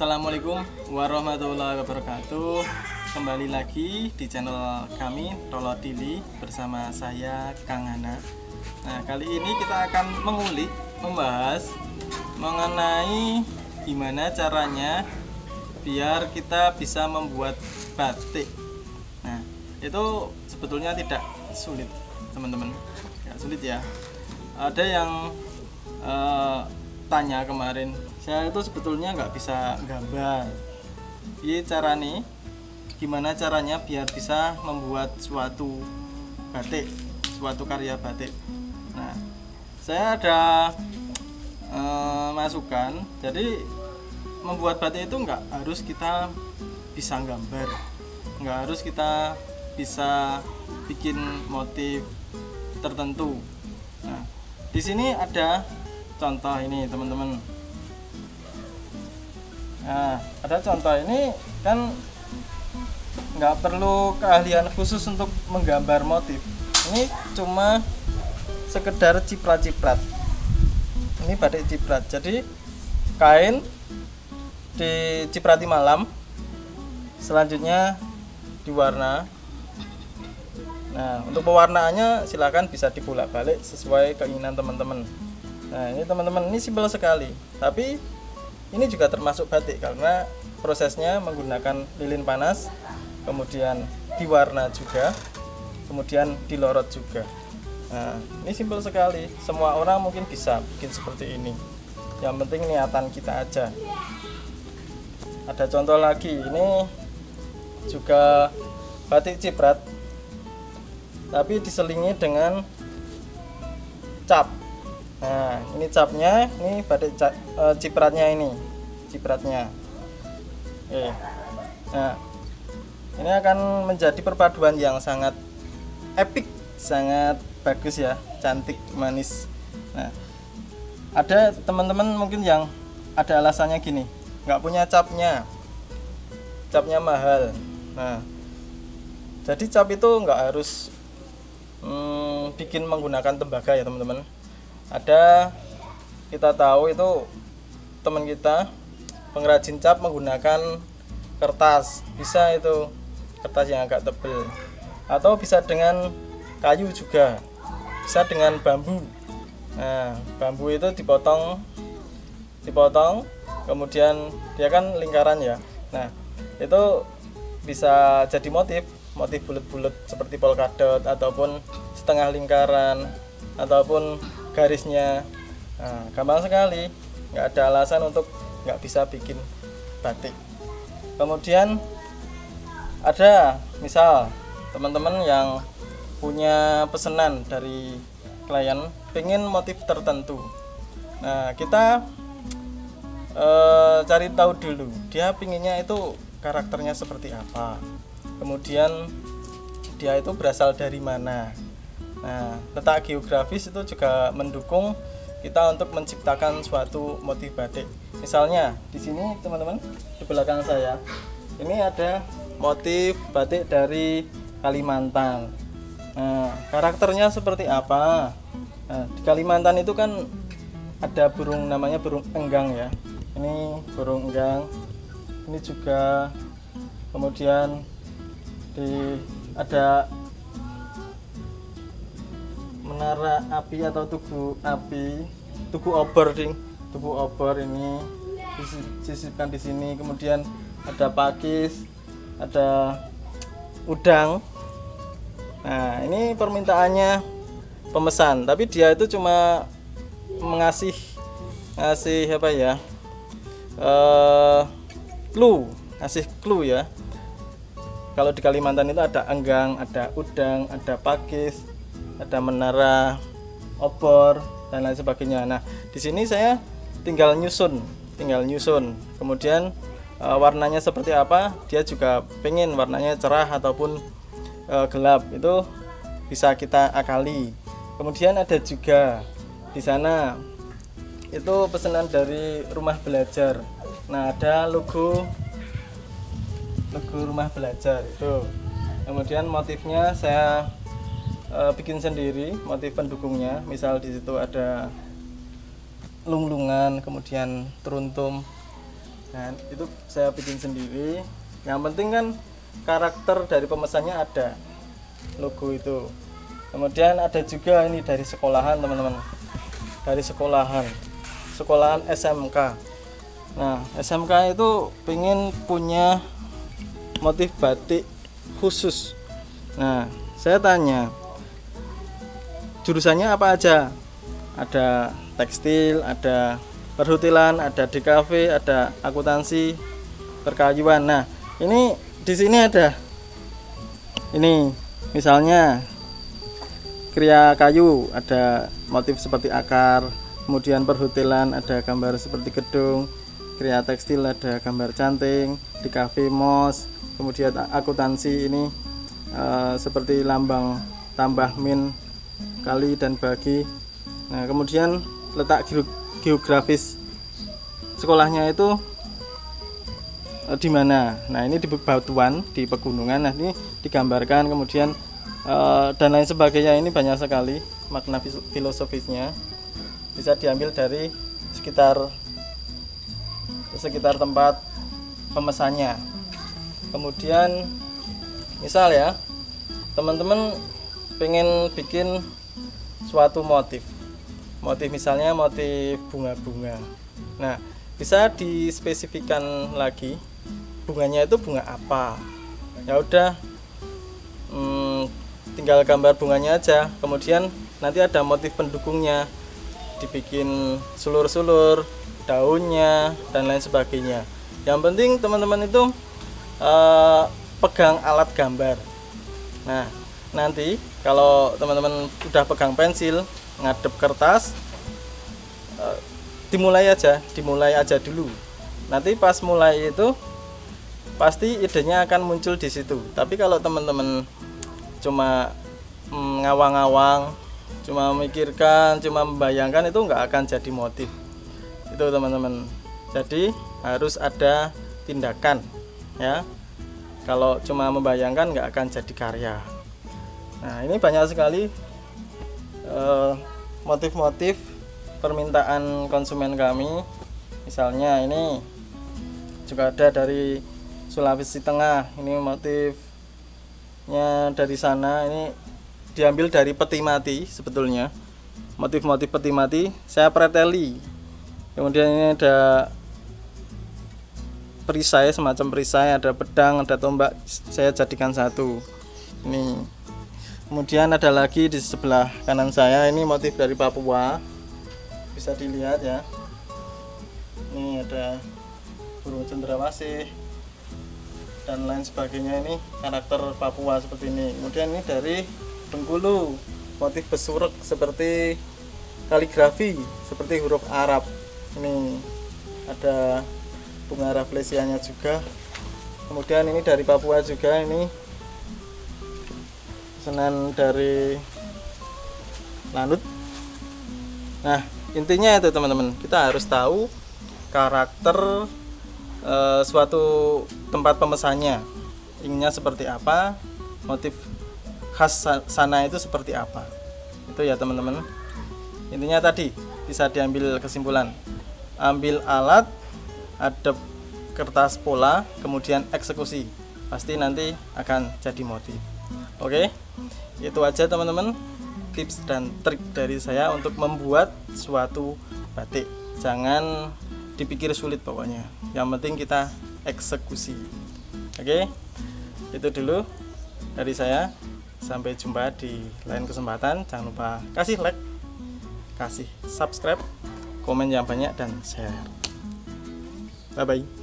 Assalamualaikum warahmatullahi wabarakatuh. Kembali lagi di channel kami Tolo Dili bersama saya Kang Hana. Nah, kali ini kita akan membahas mengenai gimana caranya biar kita bisa membuat batik. Nah, itu sebetulnya tidak sulit, teman-teman. Tidak sulit ya. Ada yang tanya kemarin, saya itu sebetulnya nggak bisa gambar. Gimana caranya biar bisa membuat suatu batik, suatu karya batik. Nah, saya ada masukan. Jadi membuat batik itu nggak harus kita bisa gambar, nggak harus kita bisa bikin motif tertentu. Nah, di sini ada contoh ini, teman-teman. Nah, ada contoh ini kan nggak perlu keahlian khusus untuk menggambar motif. Ini cuma sekedar ciprat-ciprat. Ini batik ciprat. Jadi kain diciprati malam, selanjutnya diwarna. Nah, untuk pewarnaannya silakan bisa dibolak-balik sesuai keinginan teman-teman. Nah, ini teman-teman, ini simpel sekali. Tapi ini juga termasuk batik karena prosesnya menggunakan lilin panas, kemudian diwarna juga, kemudian dilorot juga. Nah, ini simpel sekali. Semua orang mungkin bisa bikin seperti ini. Yang penting niatan kita aja. Ada contoh lagi, ini juga batik ciprat, tapi diselingi dengan cap. Nah, ini capnya, ini batik cipratnya ini, cipratnya. Oke. Nah, ini akan menjadi perpaduan yang sangat epic, sangat bagus ya, cantik, manis. Nah, ada teman-teman mungkin yang ada alasannya gini, nggak punya capnya mahal. Nah, jadi cap itu nggak harus bikin menggunakan tembaga ya, teman-teman. Ada, kita tahu itu teman kita pengrajin cap menggunakan kertas, bisa itu kertas yang agak tebal, atau bisa dengan kayu juga, bisa dengan bambu. Nah, bambu itu dipotong, kemudian dia kan lingkaran ya. Nah, itu bisa jadi motif bulat-bulat seperti polkadot, ataupun setengah lingkaran, ataupun garisnya. Nah, gampang sekali, nggak ada alasan untuk nggak bisa bikin batik. Kemudian ada misal teman-teman yang punya pesanan dari klien pengen motif tertentu. Nah, kita cari tahu dulu dia pinginnya itu karakternya seperti apa, kemudian dia itu berasal dari mana. Nah, letak geografis itu juga mendukung kita untuk menciptakan suatu motif batik. Misalnya di sini teman-teman, di belakang saya ini ada motif batik dari Kalimantan. Nah, karakternya seperti apa? Nah, di Kalimantan itu kan ada burung, namanya burung enggang ya. Ini burung enggang. Ini juga, kemudian ada menara api atau tugu api, tugu obor ini disisipkan di sini. Kemudian ada pakis, ada udang. Nah, ini permintaannya pemesan, tapi dia itu cuma ngasih apa ya, ngasih clue ya. Kalau di Kalimantan itu ada enggang, ada udang, ada pakis, ada menara obor, dan lain sebagainya. Nah, di sini saya tinggal nyusun. Kemudian warnanya seperti apa? Dia juga pengen warnanya cerah ataupun gelap, itu bisa kita akali. Kemudian ada juga di sana itu pesanan dari rumah belajar. Nah, ada logo rumah belajar itu. Kemudian motifnya saya bikin sendiri, motif pendukungnya. Misal di situ ada lunglungan, kemudian teruntum, Nah, itu saya bikin sendiri. Yang penting kan karakter dari pemesannya ada, logo itu. Kemudian ada juga ini dari sekolahan teman-teman, dari sekolahan SMK. Nah, SMK itu pengen punya motif batik khusus. Nah, saya tanya jurusannya apa aja. Ada tekstil, ada perhotelan, ada DKV, ada akuntansi, perkayuan. Nah, ini di sini ada ini misalnya kriya kayu, ada motif seperti akar. Kemudian perhotelan ada gambar seperti gedung, kriya tekstil ada gambar canting, DKV mos. Kemudian akuntansi ini seperti lambang tambah min, kali dan bagi. Nah, kemudian letak geografis sekolahnya itu di mana. Nah, ini di bebatuan, di pegunungan. Nah, ini digambarkan, kemudian dan lain sebagainya. Ini banyak sekali makna filosofisnya, bisa diambil dari sekitar tempat pemesannya. Kemudian misal ya, teman-teman pengen bikin suatu motif misalnya motif bunga-bunga. Nah, bisa dispesifikkan lagi bunganya itu bunga apa. Ya udah, tinggal gambar bunganya aja. Kemudian nanti ada motif pendukungnya, dibikin sulur-sulur, daunnya dan lain sebagainya. Yang penting teman-teman itu pegang alat gambar. Nah, nanti kalau teman-teman udah pegang pensil, ngadep kertas, dimulai aja dulu. Nanti pas mulai itu pasti idenya akan muncul di situ. Tapi kalau teman-teman cuma ngawang-ngawang, cuma memikirkan, cuma membayangkan, itu nggak akan jadi motif itu teman-teman. Jadi harus ada tindakan ya. Kalau cuma membayangkan nggak akan jadi karya. Nah, ini banyak sekali motif-motif permintaan konsumen kami. Misalnya ini juga ada dari Sulawesi Tengah. Ini motifnya dari sana. Ini diambil dari peti mati sebetulnya. Motif-motif peti mati saya preteli. Kemudian ini ada perisai, semacam perisai, ada pedang, ada tombak, saya jadikan satu. Ini. Kemudian ada lagi di sebelah kanan saya, ini motif dari Papua. Bisa dilihat ya. Ini ada burung cendrawasih dan lain sebagainya, ini karakter Papua seperti ini. Kemudian ini dari Bengkulu, motif besurek seperti kaligrafi, seperti huruf Arab. Ini ada bunga rafflesianya juga. Kemudian ini dari Papua juga, ini pesanan dari Lanut. Nah, intinya itu teman-teman, kita harus tahu karakter suatu tempat pemesannya, inginnya seperti apa, motif khas sana itu seperti apa. Itu ya teman-teman. Intinya tadi bisa diambil kesimpulan, ambil alat, adep kertas pola, kemudian eksekusi, pasti nanti akan jadi motif. Oke, itu aja teman-teman, tips dan trik dari saya untuk membuat suatu batik. Jangan dipikir sulit pokoknya, yang penting kita eksekusi. Oke, itu dulu dari saya. Sampai jumpa di lain kesempatan. Jangan lupa kasih like, kasih subscribe, komen yang banyak, dan share. Bye bye.